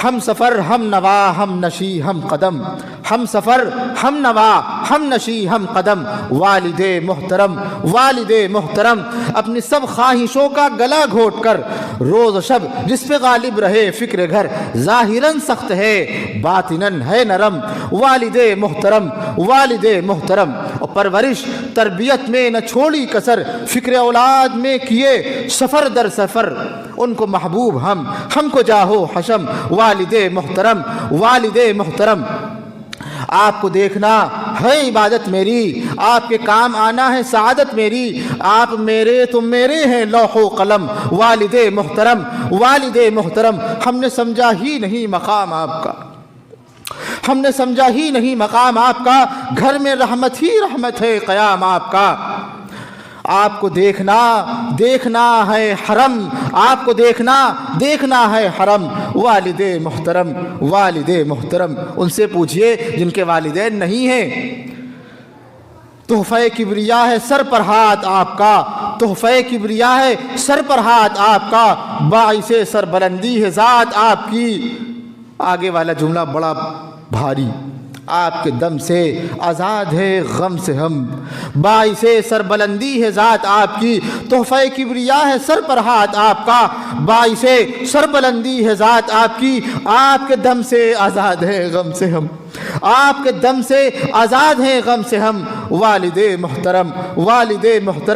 ہم سفر ہم نوا ہم نشی ہم قدم، ہم سفر ہم نوا ہم نشی ہم قدم، والد محترم والد محترم، اپنی سب خواہشوں کا گلا گھونٹ کر روز و شب جس پہ غالب رہے فکر گھر، ظاہراً سخت ہے باطناً ہے نرم، والد محترم والد محترم، اور پرورش تربیت میں نہ چھوڑی کسر، فکر اولاد میں کیے سفر در سفر، ان کو محبوب ہم کو جاہو حشم، والد محترم والد محترم۔ آپ کو دیکھنا ہے عبادت میری، آپ کے کام آنا ہے سعادت میری، آپ میرے تم میرے ہیں لوح و قلم، والد محترم والد محترم، ہم نے سمجھا ہی نہیں مقام آپ کا، ہم نے سمجھا ہی نہیں مقام آپ کا، گھر میں رحمت ہی رحمت ہے قیام آپ کا، آپ کو دیکھنا ہے حرم، آپ کو دیکھنا ہے حرم، والد محترم والد محترم، ان سے پوچھئے جن کے والدین نہیں ہیں۔ تحفہ کبریا ہے سر پر ہاتھ آپ کا، تحفہ کبریا ہے سر پر ہاتھ آپ کا، باعث سر بلندی ہے ذات آپ کی۔ آگے والا جملہ بڑا بھاری، آپ کے دم سے آزاد ہے غم سے ہم، باعث سر بلندی ہے ذات آپ کی، تحفہ کبریا ہے سر پر ہاتھ آپ کا، باعث سر بلندی ہے ذات آپ کی، آپ کے دم سے آزاد ہے غم سے ہم، آپ کے دم سے آزاد ہیں غم سے ہم، والد محترم والد محترم۔